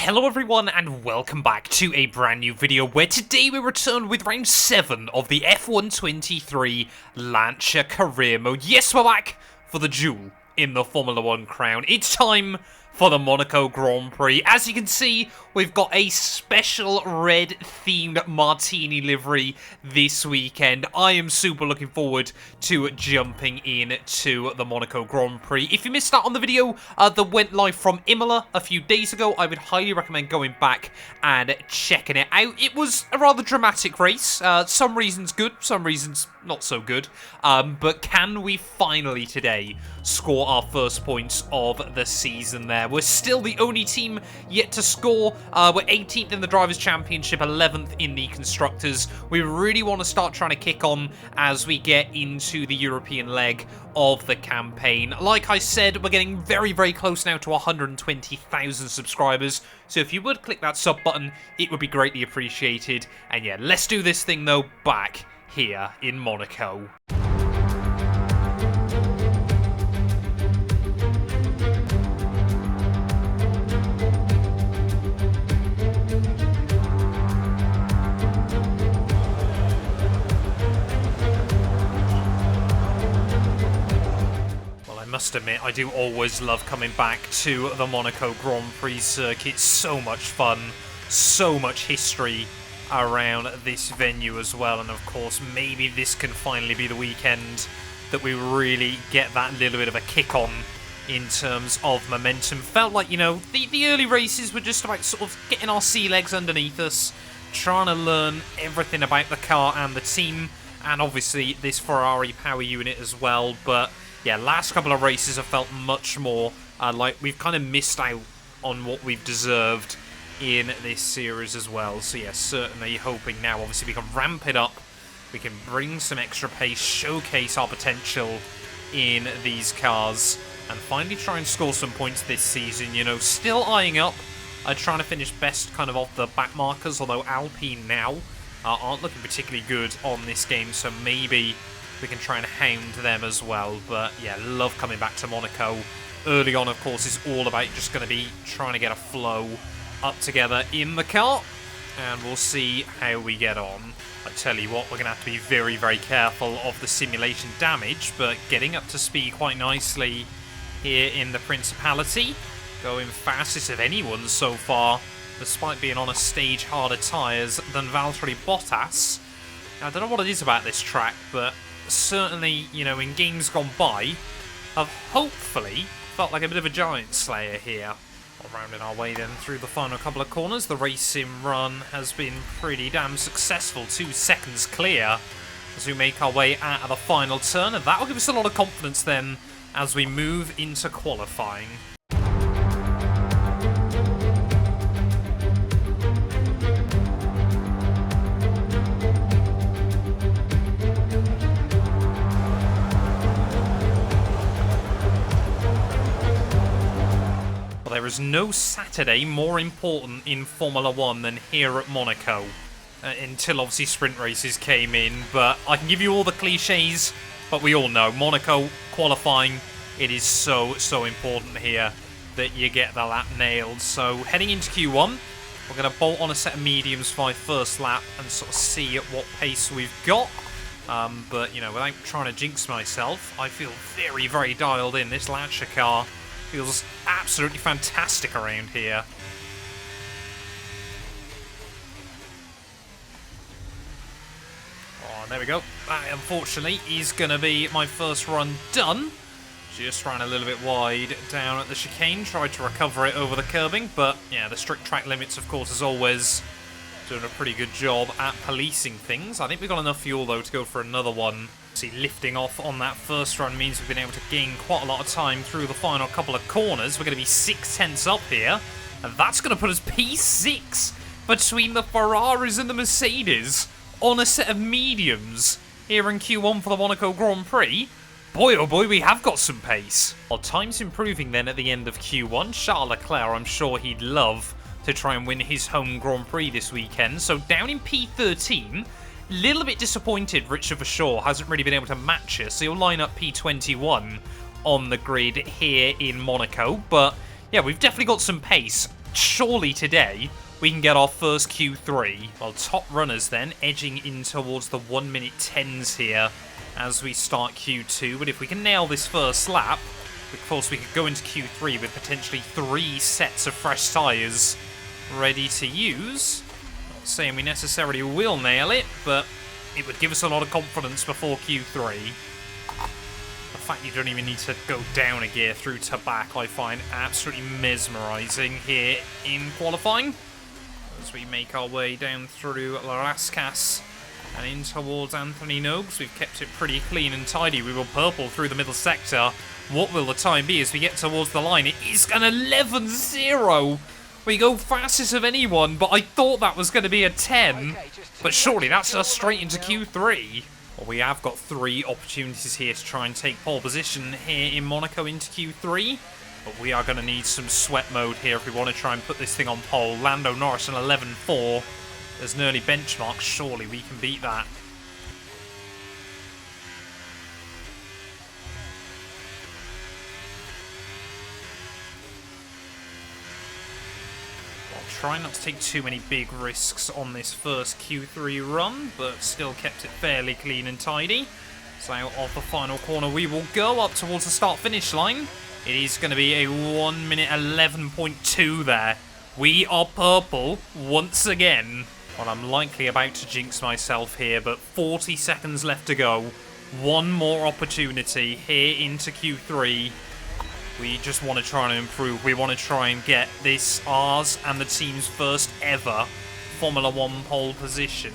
Hello everyone and welcome back to a brand new video where today we return with round 7 of the F123 Lancia Career Mode. Yes, we're back for the duel in the Formula 1 crown. It's time for the Monaco Grand Prix. As you can see, we've got a special red themed martini livery this weekend. I am super looking forward to jumping into the Monaco Grand Prix. If you missed out on the video that went live from Imola a few days ago, I would highly recommend going back and checking it out. It was a rather dramatic race. Some reasons good, some reasons not so good. But can we finally today score our first points of the season there? We're still the only team yet to score. We're 18th in the Drivers' Championship, 11th in the Constructors. We really want to start trying to kick on as we get into the European leg of the campaign. Like I said, we're getting very, very close now to 120,000 subscribers. So if you would click that sub button, it would be greatly appreciated. And yeah, let's do this thing though back here in Monaco. I must admit, I do always love coming back to the Monaco Grand Prix circuit. So much fun, so much history around this venue as well. And of course, maybe this can finally be the weekend that we really get that little bit of a kick on in terms of momentum. Felt like, you know, the early races were just about sort of getting our sea legs underneath us, trying to learn everything about the car and the team, and obviously this Ferrari power unit as well. But yeah, last couple of races have felt much more like we've kind of missed out on what we've deserved in this series as well. So yeah, certainly hoping now obviously we can ramp it up, we can bring some extra pace, showcase our potential in these cars, and finally try and score some points this season. You know, still eyeing up, trying to finish best kind of off the back markers, although Alpine now aren't looking particularly good on this game, so maybe we can try and hound them as well. But yeah, love coming back to Monaco. Early on, of course, is all about just going to be trying to get a flow up together in the car, and we'll see how we get on. I tell you what, we're going to have to be very, very careful of the simulation damage, but getting up to speed quite nicely here in the Principality. Going fastest of anyone so far, despite being on a stage harder tyres than Valtteri Bottas. Now, I don't know what it is about this track, but certainly, you know, in games gone by, have hopefully felt like a bit of a giant slayer here. Rounding our way then through the final couple of corners. The race sim run has been pretty damn successful. 2 seconds clear as we make our way out of the final turn, and that will give us a lot of confidence then as we move into qualifying. There is no Saturday more important in Formula 1 than here at Monaco, until obviously sprint races came in. But I can give you all the cliches, but we all know Monaco qualifying, it is so important here that you get the lap nailed. So heading into Q1, we're going to bolt on a set of mediums for my first lap and sort of see at what pace we've got. But, you know, without trying to jinx myself, I feel very, very dialed in. This Lancia car feels absolutely fantastic around here. Oh, there we go. That, unfortunately, is going to be my first run done. Just ran a little bit wide down at the chicane. Tried to recover it over the curbing, but yeah, the strict track limits, of course, as always, doing a pretty good job at policing things. I think we've got enough fuel, though, to go for another one. See, lifting off on that first run means we've been able to gain quite a lot of time through the final couple of corners. We're going to be 6/10 up here, and that's going to put us P6 between the Ferraris and the Mercedes on a set of mediums here in Q1 for the Monaco Grand Prix. Boy, oh boy, we have got some pace. Well, time's improving then at the end of Q1. Charles Leclerc, I'm sure he'd love to try and win his home Grand Prix this weekend. So down in P13, little bit disappointed Richard Verschoor hasn't really been able to match us, so he'll line up P21 on the grid here in Monaco. But yeah, we've definitely got some pace. surely today we can get our first Q3. Well, top runners then, edging in towards the 1 minute 10s here as we start Q2. But if we can nail this first lap, of course we could go into Q3 with potentially 3 sets of fresh tyres ready to use. Not saying we necessarily will nail it, but it would give us a lot of confidence before Q3. The fact you don't even need to go down a gear through to back, I find absolutely mesmerising here in qualifying. As we make our way down through Larascas and in towards Anthony Nogues, we've kept it pretty clean and tidy. We were purple through the middle sector. What will the time be as we get towards the line? It is an 11.0. We go fastest of anyone, but I thought that was going to be a 10. But surely that's us straight into Q3. Well, we have got 3 opportunities here to try and take pole position here in Monaco into Q3. But we are going to need some sweat mode here if we want to try and put this thing on pole. Lando, Norris, an 11.4. There's an early benchmark. Surely we can beat that. Try not to take too many big risks on this first Q3 run, but still kept it fairly clean and tidy. So off the final corner we will go up towards the start-finish line. It is going to be a 1 minute 11.2 there. We are purple once again. Well, I'm likely about to jinx myself here, but 40 seconds left to go. One more opportunity here into Q3. We just want to try and improve. We want to try and get this ours and the team's first ever Formula 1 pole position.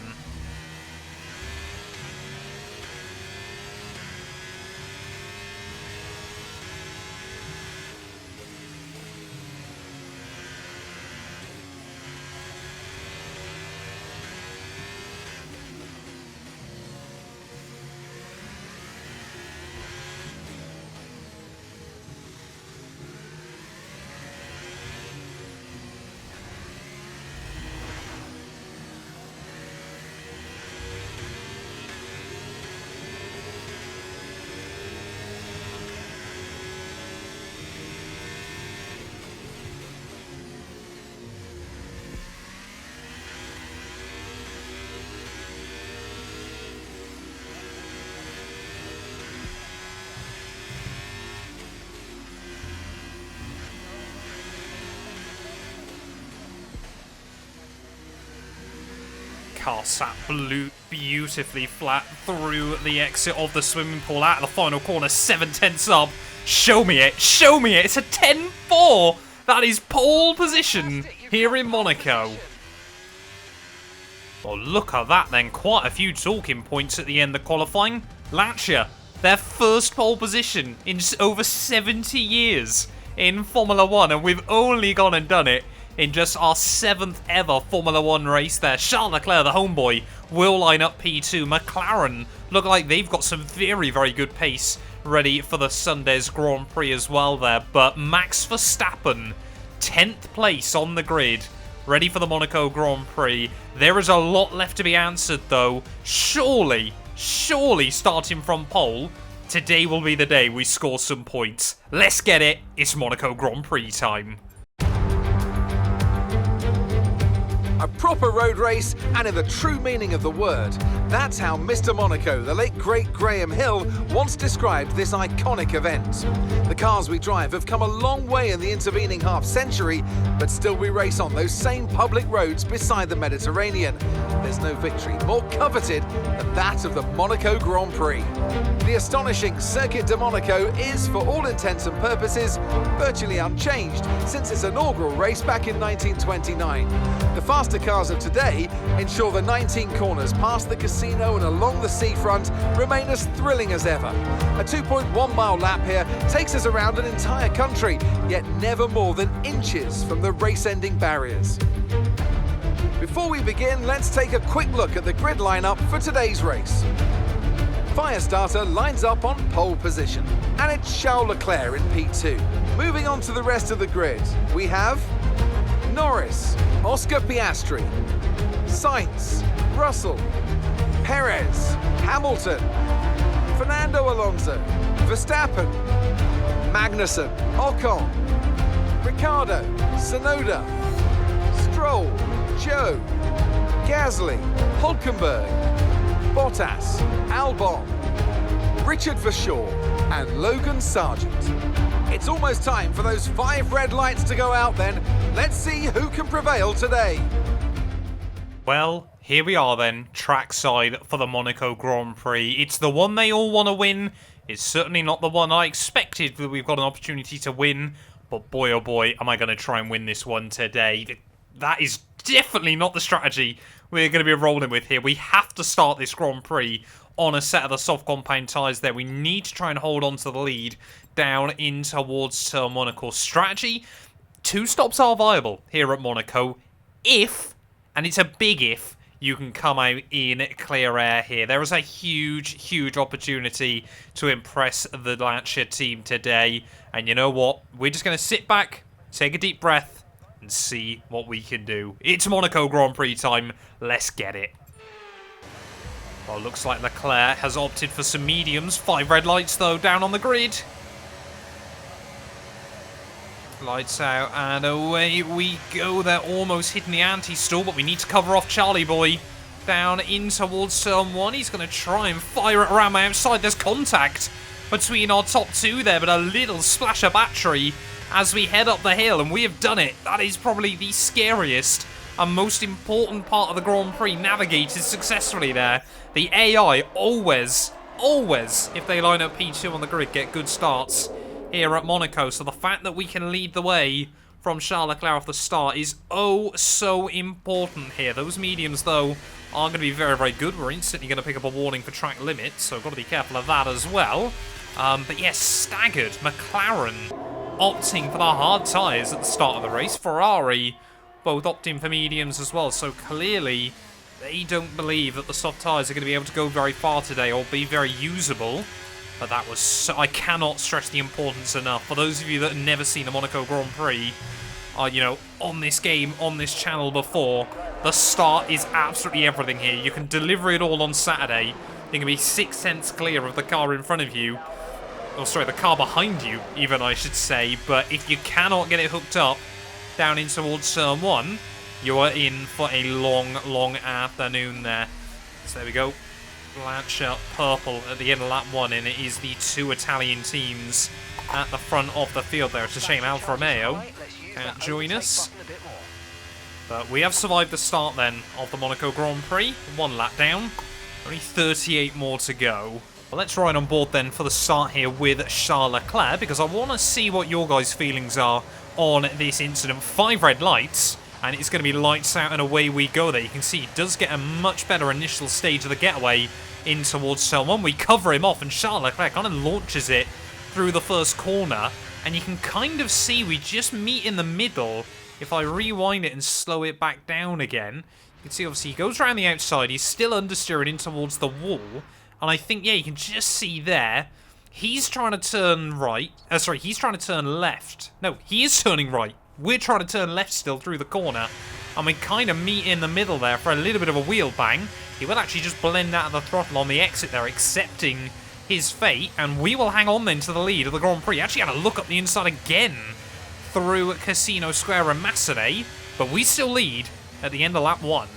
Car sat beautifully flat through the exit of the swimming pool at the final corner, 7/10 up. Show me it, show me it. It's a 10.4. That is pole position here in Monaco. Well, look at that then. Quite a few talking points at the end of qualifying. Lancia, their first pole position in just over 70 years in Formula 1, and we've only gone and done it in just our 7th ever Formula 1 race there. Charles Leclerc, the homeboy, will line up P2. McLaren look like they've got some very, very good pace ready for the Sunday's Grand Prix as well there. But Max Verstappen, 10th place on the grid, ready for the Monaco Grand Prix. There is a lot left to be answered though. Surely starting from pole, today will be the day we score some points. Let's get it. It's Monaco Grand Prix time. A proper road race, and in the true meaning of the word. That's how Mr. Monaco, the late great Graham Hill, once described this iconic event. The cars we drive have come a long way in the intervening half-century, but still we race on those same public roads beside the Mediterranean. There's no victory more coveted than that of the Monaco Grand Prix. The astonishing Circuit de Monaco is, for all intents and purposes, virtually unchanged since its inaugural race back in 1929. The faster cars of today ensure the 19 corners past the casino and along the seafront remain as thrilling as ever. A 2.1 mile lap here takes us around an entire country, yet never more than inches from the race-ending barriers. Before we begin, let's take a quick look at the grid lineup for today's race. Firestarter lines up on pole position, and it's Charles Leclerc in P2. Moving on to the rest of the grid, we have Norris, Oscar Piastri, Sainz, Russell, Perez, Hamilton, Fernando Alonso, Verstappen, Magnussen, Ocon, Ricciardo, Tsunoda, Zhou, Gasly, Hulkenberg, Bottas, Albon, Richard Verschoor and Logan Sargent. It's almost time for those 5 red lights to go out then. Let's see who can prevail today. Well, here we are then, trackside for the Monaco Grand Prix. It's the one they all want to win. It's certainly not the one I expected that we've got an opportunity to win. But boy oh boy, am I going to try and win this one today. That is definitely not the strategy we're going to be rolling with here. We have to start this Grand Prix on a set of the soft compound tyres there. We need to try and hold on to the lead down in towards turn 1. Of course, strategy, 2 stops are viable here at Monaco if, and it's a big if, you can come out in clear air here. There is a huge, huge opportunity to impress the Lancia team today. And you know what? We're just going to sit back, take a deep breath, and see what we can do. It's Monaco Grand Prix time. Let's get it. Well, looks like Leclerc has opted for some mediums. 5 red lights, though, down on the grid. Lights out, and away we go. They're almost hitting the anti-stall, but we need to cover off Charlie Boy. Down in towards turn 1. He's going to try and fire it around my outside. There's contact between our top 2 there, but a little splash of battery as we head up the hill, and we have done it. That is probably the scariest and most important part of the Grand Prix, navigated successfully there. The AI always, if they line up P2 on the grid, get good starts here at Monaco. So the fact that we can lead the way from Charles Leclerc off the start is oh so important here. Those mediums, though, are going to be very, very good. We're instantly going to pick up a warning for track limits, so I've got to be careful of that as well. But yes, staggered. McLaren opting for the hard tyres at the start of the race. Ferrari both opting for mediums as well, so clearly they don't believe that the soft tyres are going to be able to go very far today or be very usable. But that was so, I cannot stress the importance enough. For those of you that have never seen the Monaco Grand Prix, you know, on this game, on this channel before, the start is absolutely everything here. You can deliver it all on Saturday. You can be 6 tenths clear of the car in front of you. Or sorry, the car behind you, even I should say. But if you cannot get it hooked up down in towards turn 1, you are in for a long, long afternoon there. So there we go. Lancia purple at the end of lap 1, and it is the 2 Italian teams at the front of the field there. It's a shame Alfa Romeo can't join us. But we have survived the start then of the Monaco Grand Prix. 1 lap down. Only 38 more to go. Well, let's ride on board then for the start here with Charles Leclerc, because I want to see what your guys' feelings are on this incident. 5 red lights, and it's going to be lights out and away we go there. You can see he does get a much better initial stage of the getaway in towards turn 1. We cover him off, and Charles Leclerc kind of launches it through the first corner, and you can kind of see we just meet in the middle. If I rewind it and slow it back down again, you can see obviously he goes around the outside. He's still understeering in towards the wall, and I think, yeah, you can just see there, he's trying to turn right. Sorry, he's trying to turn left. No, he is turning right. We're trying to turn left still through the corner, and we kind of meet in the middle there for a little bit of a wheel bang. He will actually just blend out of the throttle on the exit there, accepting his fate, and we will hang on then to the lead of the Grand Prix. Actually had a look up the inside again through Casino Square and Massenet, but we still lead at the end of lap 1.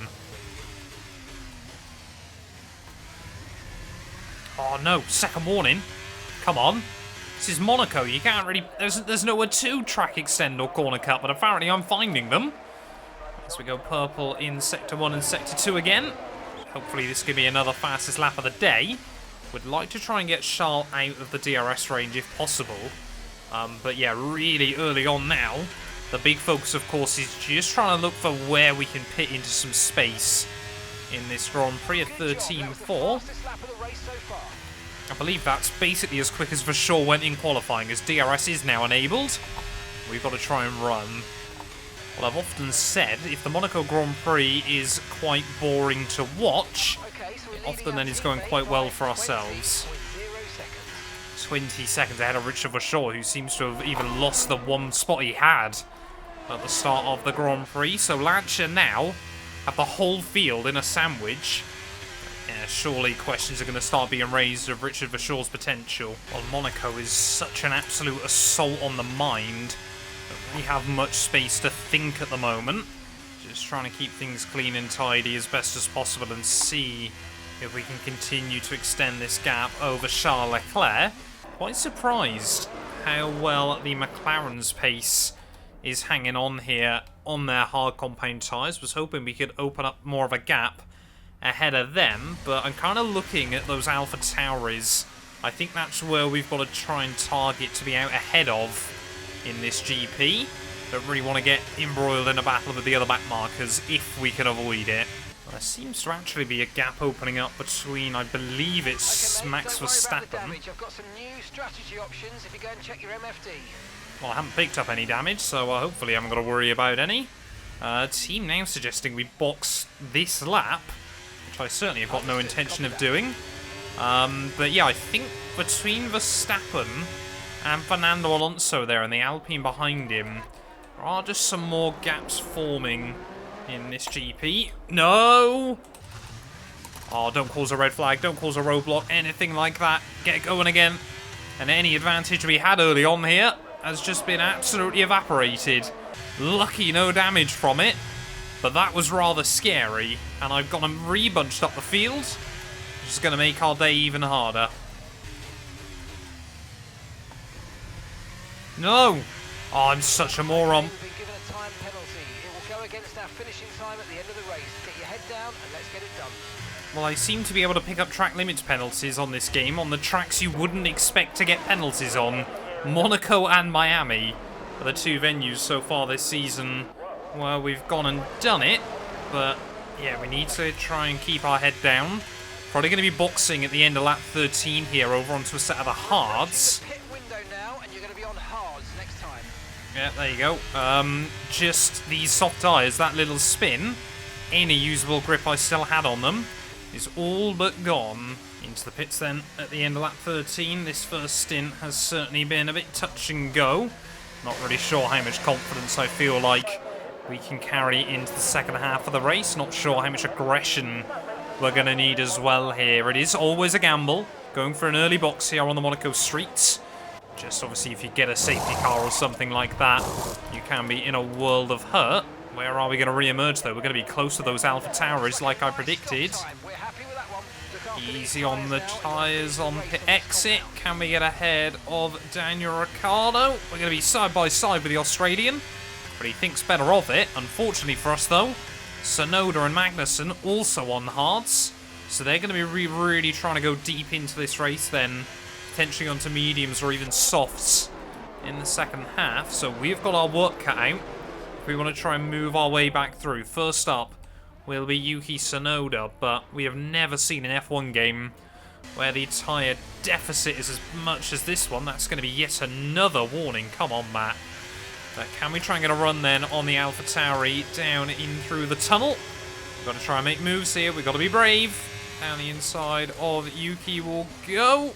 Oh no, second warning. Come on. This is Monaco. You can't really... There's nowhere to track extend or corner cut, but apparently I'm finding them. As we go purple in Sector 1 and Sector 2 again. Hopefully this could be another fastest lap of the day. Would like to try and get Charles out of the DRS range if possible. But yeah, really early on now. The big focus, of course, is just trying to look for where we can pit into some space in this Grand Prix. A 13.4. I believe that's basically as quick as Verschoor went in qualifying, as DRS is now enabled. We've got to try and run. Well, I've often said, if the Monaco Grand Prix is quite boring to watch, it often then is going quite well for ourselves. 20 seconds ahead of Richard Verschoor, who seems to have even lost the one spot he had at the start of the Grand Prix. So Lancia now have the whole field in a sandwich. Yeah, surely questions are going to start being raised of Richard Verschoor's potential. Well, Monaco is such an absolute assault on the mind. Don't really have much space to think at the moment. Just trying to keep things clean and tidy as best as possible and see if we can continue to extend this gap over Charles Leclerc. Quite surprised how well the McLaren's pace is hanging on here on their hard compound tyres. Was hoping we could open up more of a gap ahead of them, but I'm kind of looking at those Alpha Tauris. I think that's where we've got to try and target to be out ahead of in this GP. Don't really want to get embroiled in a battle with the other back markers if we can avoid it. There seems to actually be a gap opening up between, I believe it's Max Verstappen. I've got some new strategy options if you go and check your MFD. Well, I haven't picked up any damage, so hopefully I haven't got to worry about any. Team now suggesting we box this lap, which I certainly have got no intention of doing. But yeah, I think between Verstappen and Fernando Alonso there and the Alpine behind him, there are just some more gaps forming in this GP. No! Oh, don't cause a red flag, don't cause a roadblock, anything like that. Get going again. And any advantage we had early on here has just been absolutely evaporated. Lucky no damage from it, but that was rather scary. And I've got them re-bunched up the field, which is going to make our day even harder. No! Oh, I'm such a moron. You've been given a time penalty. It will go against our finishing time at the end of the race. Get your head down and let's get it done. Well, I seem to be able to pick up track limits penalties on this game, on the tracks you wouldn't expect to get penalties on. Monaco and Miami are the two venues so far this season where we've gone and done it. But, yeah, we need to try and keep our head down. Probably going to be boxing at the end of lap 13 here over onto a set of the hards. Pit window now and you're going to be on hards next time. Yeah, there you go. Just these soft tyres, that little spin, any usable grip I still had on them is all but gone. Into the pits then at the end of lap 13. This first stint has certainly been a bit touch and go. Not really sure how much confidence I feel like we can carry into the second half of the race. Not sure how much aggression we're going to need as well here. It is always a gamble going for an early box here on the Monaco streets. Just obviously if you get a safety car or something like that, you can be in a world of hurt. Where are we going to re-emerge though? We're going to be close to those Alpha Tauris like I predicted. We're happy with that one. Easy on the tyres on pit exit. Can we get ahead of Daniel Ricciardo? We're going to be side by side with the Australian, but he thinks better of it. Unfortunately for us though, Tsunoda and Magnussen also on hards, so they're going to be really trying to go deep into this race then, potentially onto mediums or even softs in the second half. So we've got our work cut out if we want to try and move our way back through. First up will be Yuki Tsunoda, but we have never seen an F1 game where the tyre deficit is as much as this one. That's going to be yet another warning. Come on, Matt. But can we try and get a run then on the Alpha Tauri down in through the tunnel? We've got to try and make moves here. We've got to be brave. Down the inside of Yuki will go.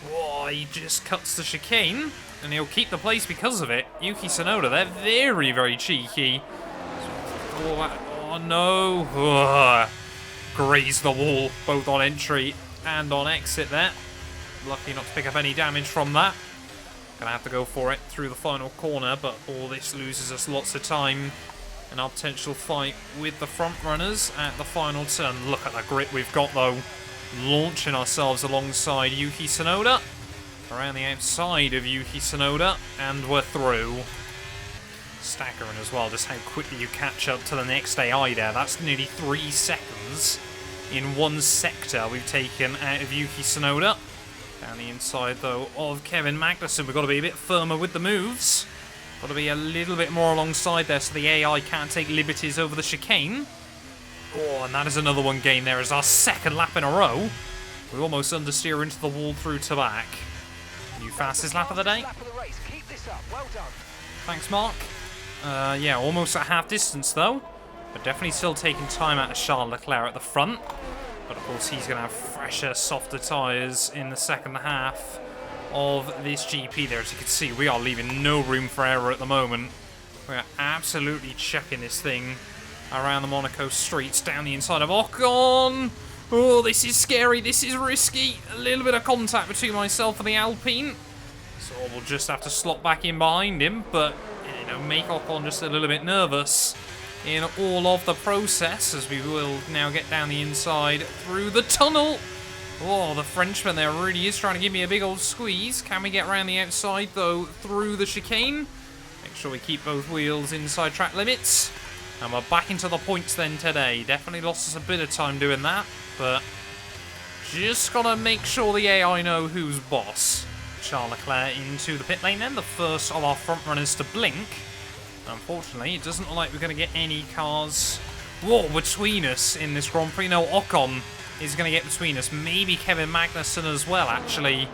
Oh, he just cuts the chicane, and he'll keep the place because of it. Yuki Tsunoda, they're very cheeky. Oh no. Ugh. Graze the wall, both on entry and on exit there. Lucky not to pick up any damage from that. Gonna have to go for it through the final corner, but all this loses us lots of time in our potential fight with the front runners at the final turn. Look at the grip we've got though. Launching ourselves alongside Yuki Tsunoda. Around the outside of Yuki Tsunoda, and we're through. Staggering as well, just how quickly you catch up to the next AI there. That's nearly 3 seconds in one sector we've taken out of Yuki Tsunoda. Down the inside, though, of Kevin Magnussen. We've got to be a bit firmer with the moves. Got to be a little bit more alongside there so the AI can't take liberties over the chicane. Oh, and that is another one gained there as our second lap in a row. We almost understeer into the wall through to back. New fastest lap of the day. Keep this up. Well done. Thanks, Mark. Yeah, almost at half distance, though. But definitely still taking time out of Charles Leclerc at the front. But of course, he's going to have fresher, softer tyres in the second half of this GP there. As you can see, we are leaving no room for error at the moment. We're absolutely chucking this thing around the Monaco streets, down the inside of Ocon. Oh, this is scary. This is risky. A little bit of contact between myself and the Alpine. So we'll just have to slot back in behind him. But, you know, make Ocon just a little bit nervous. in all of the process, as we will now get down the inside through the tunnel. Oh, the Frenchman there really is trying to give me a big old squeeze. Can we get around the outside, though, through the chicane? Make sure we keep both wheels inside track limits. And we're back into the points then today. Definitely lost us a bit of time doing that, but just gotta make sure the AI know who's boss. Charles Leclerc into the pit lane then, the first of our front runners to blink. Unfortunately, it doesn't look like we're going to get any cars between us in this Grand Prix. No, Ocon is going to get between us. Maybe Kevin Magnussen as well, actually,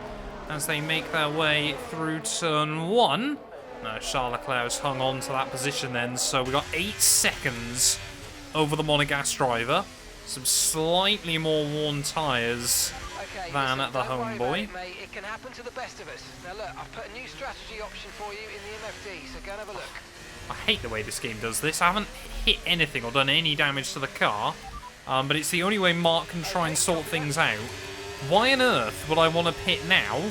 as they make their way through turn 1. No, Charles Leclerc has hung on to that position then, so we got 8 seconds over the Monegasque driver. Some slightly more worn tyres than at the homeboy. It can happen to the best of us. Now look, I've put a new strategy option for you in the MFD, so go and have a look. I hate the way this game does this. I haven't hit anything or done any damage to the car, but it's the only way Mark can try and sort things out. Why on earth would I want to pit now?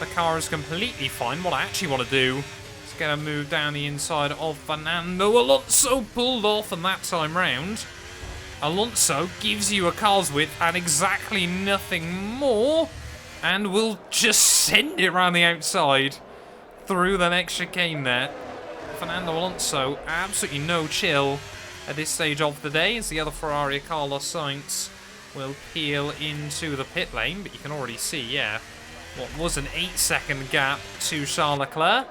The car is completely fine. What I actually want to do is get a move down the inside of Fernando Alonso. Pulled off, and that time round, Alonso gives you a car's width and exactly nothing more, and will just send it around the outside through the next chicane there. Fernando Alonso, absolutely no chill at this stage of the day, as the other Ferrari, Carlos Sainz, will peel into the pit lane. But you can already see, yeah, what was an 8-second gap to Charles Leclerc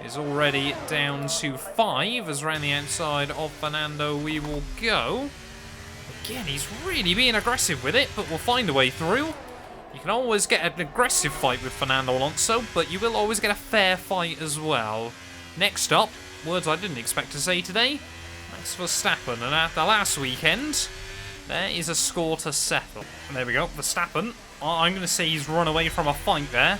is already down to 5, as around the outside of Fernando we will go. Again, he's really being aggressive with it, but we'll find a way through. You can always get an aggressive fight with Fernando Alonso, but you will always get a fair fight as well. Next up, words I didn't expect to say today, Max Verstappen. And at the last weekend, there is a score to settle. And there we go, Verstappen. I'm going to say he's run away from a fight there,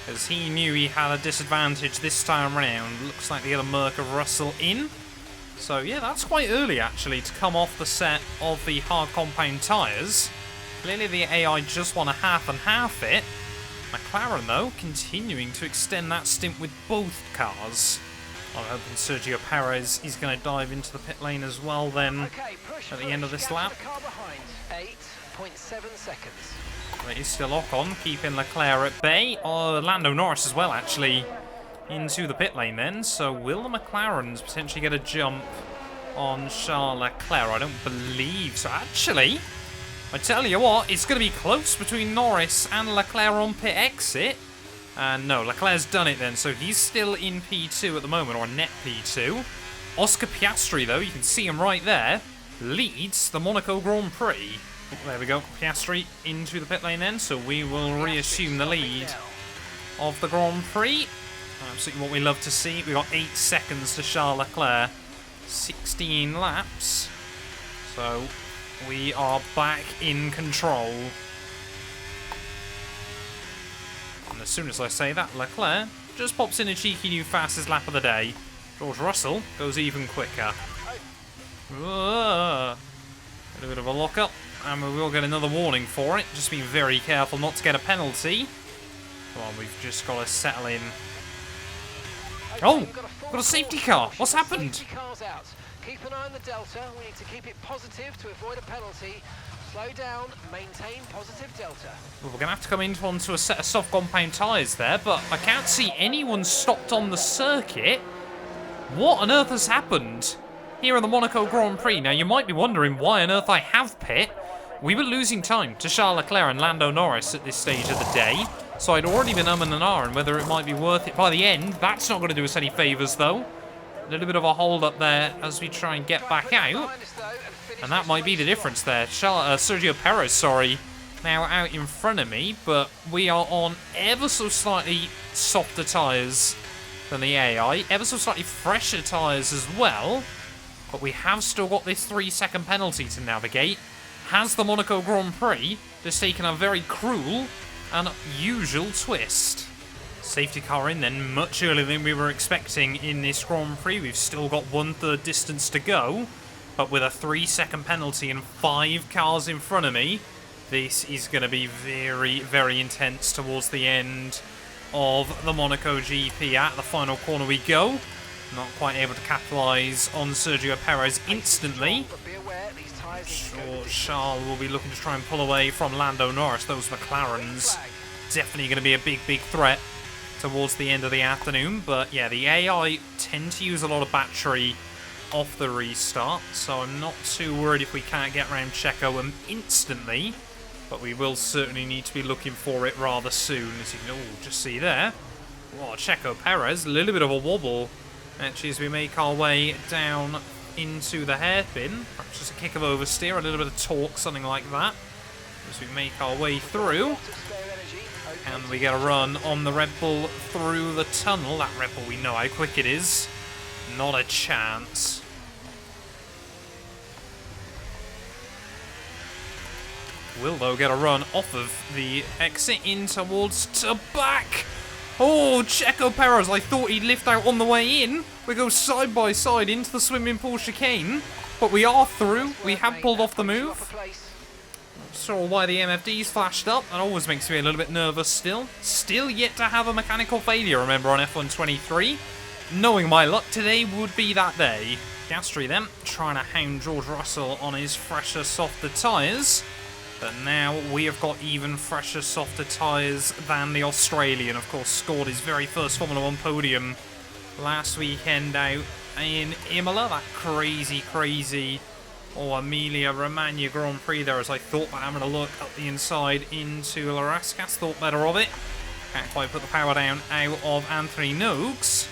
because he knew he had a disadvantage this time round. Looks like the other Merc of Russell in. So yeah, that's quite early actually to come off the set of the hard compound tyres. Clearly the AI just want to half and half it. McLaren, though, continuing to extend that stint with both cars. I'm hoping Sergio Perez is going to dive into the pit lane as well then at the end of this lap. 8.7 seconds. It is still Ocon, keeping Leclerc at bay. Lando Norris as well, actually, into the pit lane then. So will the McLarens potentially get a jump on Charles Leclerc? I don't believe so. Actually, I tell you what, it's going to be close between Norris and Leclerc on pit exit. And no, Leclerc's done it then, so he's still in P2 at the moment, or net P2. Oscar Piastri, though, you can see him right there, leads the Monaco Grand Prix. There we go, Piastri into the pit lane then, so we will reassume the lead of the Grand Prix. Absolutely what we love to see. We've got 8 seconds to Charles Leclerc, 16 laps. So we are back in control. And as soon as I say that, Leclerc just pops in a cheeky new fastest lap of the day. George Russell goes even quicker. A bit of a lock-up, and we will get another warning for it. Just be very careful not to get a penalty. Well, we've just got to settle in. Oh, got a safety car. What's happened? Safety car's out. Keep an eye on the delta. We need to keep it positive to avoid a penalty. Slow down, maintain positive delta. Well, we're going to have to come onto a set of soft compound tyres there, but I can't see anyone stopped on the circuit. What on earth has happened here in the Monaco Grand Prix? Now, you might be wondering why on earth I have pit. We were losing time to Charles Leclerc and Lando Norris at this stage of the day, so I'd already been and ahhing whether it might be worth it by the end. That's not going to do us any favours, though. A little bit of a hold up there as we try and get back out. And that might be the difference there. Sergio Perez, sorry, now out in front of me, but we are on ever so slightly softer tyres than the AI, ever so slightly fresher tyres as well, but we have still got this 3-second penalty to navigate. Has the Monaco Grand Prix just taken a very cruel and usual twist? Safety car in then, much earlier than we were expecting in this Grand Prix. We've still got 1/3 distance to go, but with a 3-second penalty and 5 cars in front of me, this is going to be very, very intense towards the end of the Monaco GP. At the final corner we go. Not quite able to capitalise on Sergio Perez instantly. But be aware, these tyres need to go Sure, the Charles will be looking to try and pull away from Lando Norris. Those McLarens definitely going to be a big threat towards the end of the afternoon. But yeah, the AI tend to use a lot of battery off the restart, so I'm not too worried if we can't get around Checo instantly. But we will certainly need to be looking for it rather soon, as you can just see there. Well, Checo Perez, a little bit of a wobble, actually, as we make our way down into the hairpin. Perhaps just a kick of oversteer, a little bit of torque, something like that, as we make our way through. And we get a run on the Red Bull through the tunnel. That Red Bull, we know how quick it is. Not a chance. Will, though, get a run off of the exit in towards to back. Oh, Checo Perez, I thought he'd lift out on the way in. We go side by side into the swimming pool chicane. But we are through. We have pulled off the move. Not sure why the MFD's flashed up. That always makes me a little bit nervous still. Still yet to have a mechanical failure, remember, on F123. Knowing my luck, today would be that day. Piastri then, trying to hound George Russell on his fresher, softer tyres. But now we have got even fresher, softer tyres than the Australian. Of course, scored his very first Formula 1 podium last weekend out in Imola. That crazy Emilia-Romagna Grand Prix there, as I thought about having a look up the inside into La Rascas. Thought better of it. Can't quite put the power down out of Anthony Noakes.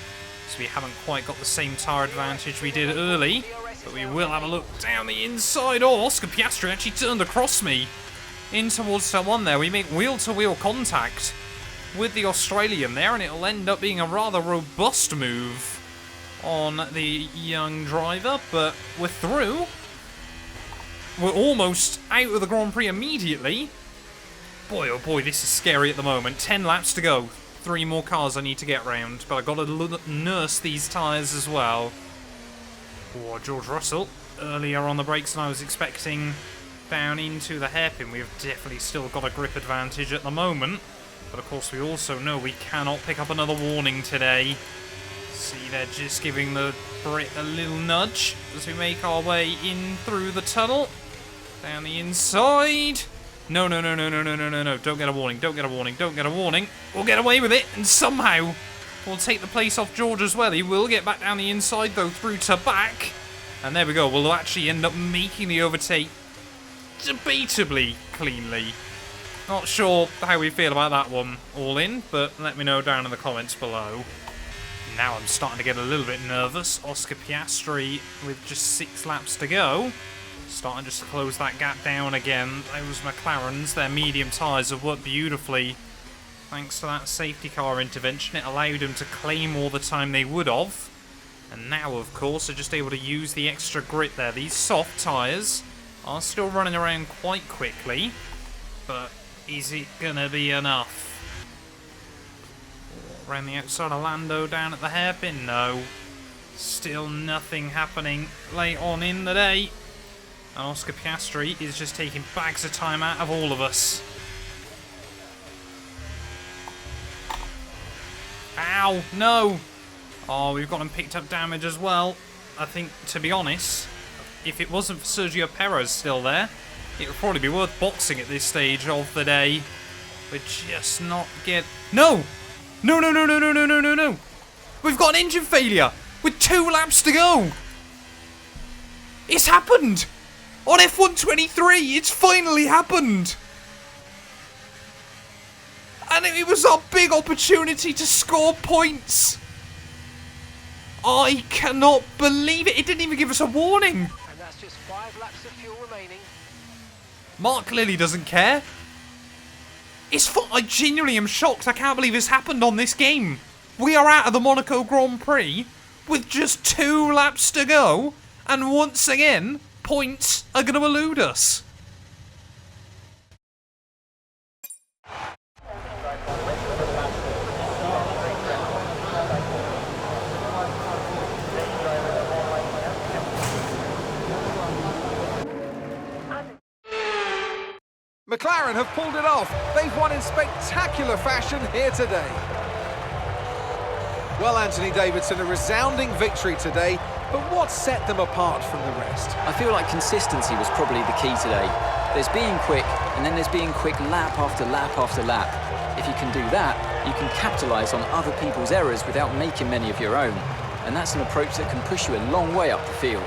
So we haven't quite got the same tyre advantage we did early. But we will have a look down the inside. Oh, Oscar Piastri actually turned across me in towards turn one there. We make wheel-to-wheel contact with the Australian there, and it'll end up being a rather robust move on the young driver. But we're through. We're almost out of the Grand Prix immediately. Boy, oh boy, this is scary at the moment. 10 laps to go. 3 more cars I need to get round, but I've got to nurse these tyres as well. Oh, George Russell, earlier on the brakes than I was expecting, down into the hairpin. We have definitely still got a grip advantage at the moment, but of course we also know we cannot pick up another warning today. See, they're just giving the Brit a little nudge as we make our way in through the tunnel. Down the inside. No. Don't get a warning, don't get a warning, don't get a warning. We'll get away with it, and somehow we'll take the place off George as well. He will get back down the inside, though, through to back. And there we go. We'll actually end up making the overtake debatably cleanly. Not sure how we feel about that one all in, but let me know down in the comments below. Now I'm starting to get a little bit nervous. Oscar Piastri with just 6 laps to go. Starting just to close that gap down again. Those McLarens, their medium tyres have worked beautifully. Thanks to that safety car intervention, it allowed them to claim all the time they would have. And now, of course, they're just able to use the extra grip there. These soft tyres are still running around quite quickly. But is it going to be enough? Around the outside of Lando down at the hairpin? No. Still nothing happening late on in the day. And Oscar Piastri is just taking bags of time out of all of us. Ow, no! Oh, we've got him picked up damage as well. I think, to be honest, if it wasn't for Sergio Perez still there, it would probably be worth boxing at this stage of the day. But just not get... No! No! We've got an engine failure with 2 laps to go! It's happened! On F123, it's finally happened! And it was our big opportunity to score points. I cannot believe it. It didn't even give us a warning. And that's just 5 laps of fuel remaining. Mark clearly doesn't care. I genuinely am shocked. I can't believe this happened on this game. We are out of the Monaco Grand Prix with just 2 laps to go. And once again, points are going to elude us. McLaren have pulled it off. They've won in spectacular fashion here today. Well, Anthony Davidson, a resounding victory today, but what set them apart from the rest? I feel like consistency was probably the key today. There's being quick, and then there's being quick lap after lap after lap. If you can do that, you can capitalise on other people's errors without making many of your own. And that's an approach that can push you a long way up the field.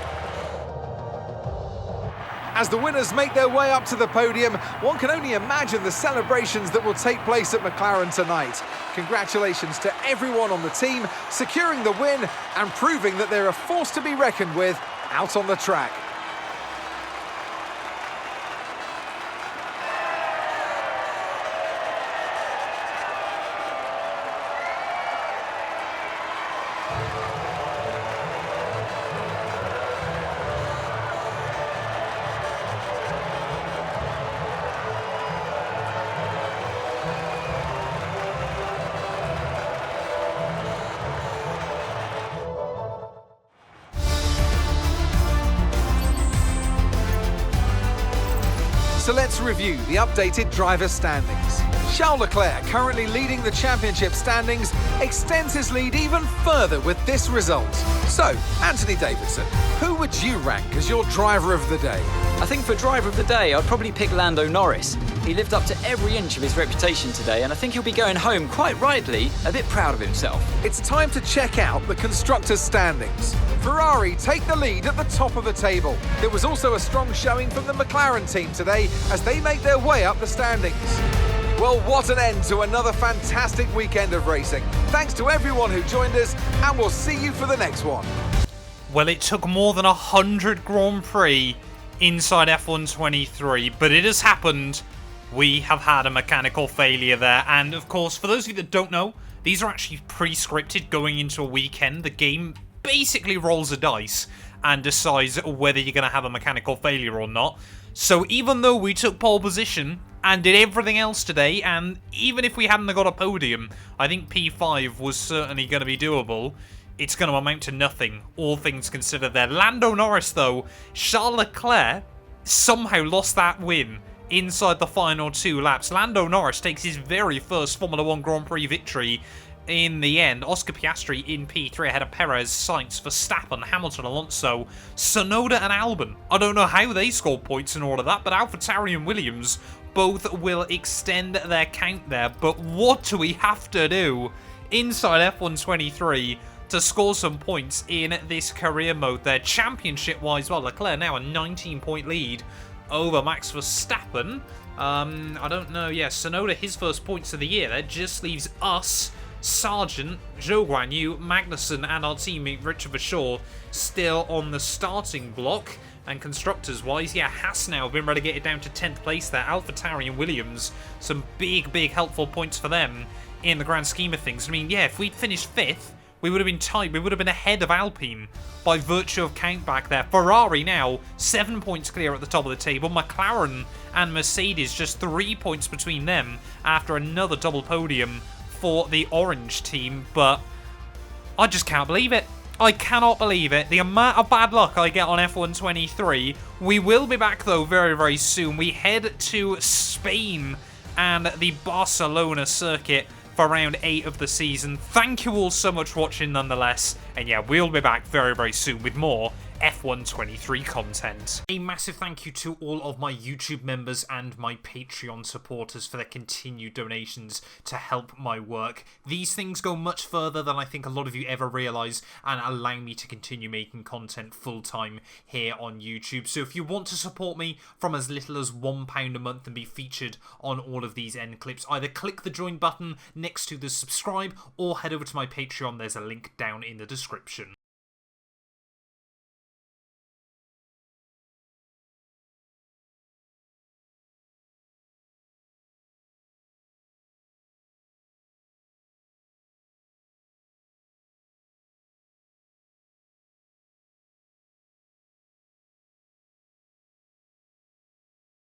As the winners make their way up to the podium, one can only imagine the celebrations that will take place at McLaren tonight. Congratulations to everyone on the team, securing the win and proving that they're a force to be reckoned with out on the track. So let's review the updated driver standings. Charles Leclerc, currently leading the championship standings, extends his lead even further with this result. So, Anthony Davidson, who would you rank as your driver of the day? I think for driver of the day, I'd probably pick Lando Norris. He lived up to every inch of his reputation today, and I think he'll be going home, quite rightly, a bit proud of himself. It's time to check out the constructors' standings. Ferrari take the lead at the top of the table. There was also a strong showing from the McLaren team today as they make their way up the standings. Well, what an end to another fantastic weekend of racing. Thanks to everyone who joined us, and we'll see you for the next one. Well, it took more than 100 Grand Prix inside F123, but it has happened. We have had a mechanical failure there, and of course, for those of you that don't know, these are actually pre-scripted going into a weekend. The game basically rolls a dice and decides whether you're going to have a mechanical failure or not. So even though we took pole position and did everything else today, and even if we hadn't got a podium, I think P5 was certainly going to be doable. It's going to amount to nothing, all things considered there. Lando Norris, though, Charles Leclerc somehow lost that win inside the final 2 laps. Lando Norris takes his very first Formula 1 Grand Prix victory in the end. Oscar Piastri in P3 ahead of Perez, Sainz, Verstappen, Hamilton, Alonso, Tsunoda and Albon. I don't know how they scored points in all of that, but AlphaTauri and Williams both will extend their count there. But what do we have to do inside F123 to score some points in this career mode there? Championship-wise, well, Leclerc now a 19-point lead over Max Verstappen. I don't know, yeah, Tsunoda, his first points of the year. That just leaves us, Sargent, Zhou Guanyu, Magnussen, and our teammate Richard Verschoor still on the starting block. And constructors-wise, yeah, Haas now been relegated down to 10th place there. AlphaTauri and Williams, some big, big helpful points for them in the grand scheme of things. I mean, yeah, if we'd finished 5th, we would have been tied. We would have been ahead of Alpine by virtue of count back there. Ferrari now 7 points clear at the top of the table. McLaren and Mercedes just 3 points between them after another double podium for the orange team. But I just can't believe it. I cannot believe it. The amount of bad luck I get on F123. We will be back, though, very, very soon. We head to Spain and the Barcelona circuit for round 8 of the season. Thank you all so much for watching nonetheless. And yeah, we'll be back very, very soon with more F123 content. A massive thank you to all of my YouTube members and my Patreon supporters for their continued donations to help my work. These things go much further than I think a lot of you ever realise and allow me to continue making content full-time here on YouTube. So if you want to support me from as little as £1 a month and be featured on all of these end clips, either click the join button next to the subscribe or head over to my Patreon. There's a link down in the description.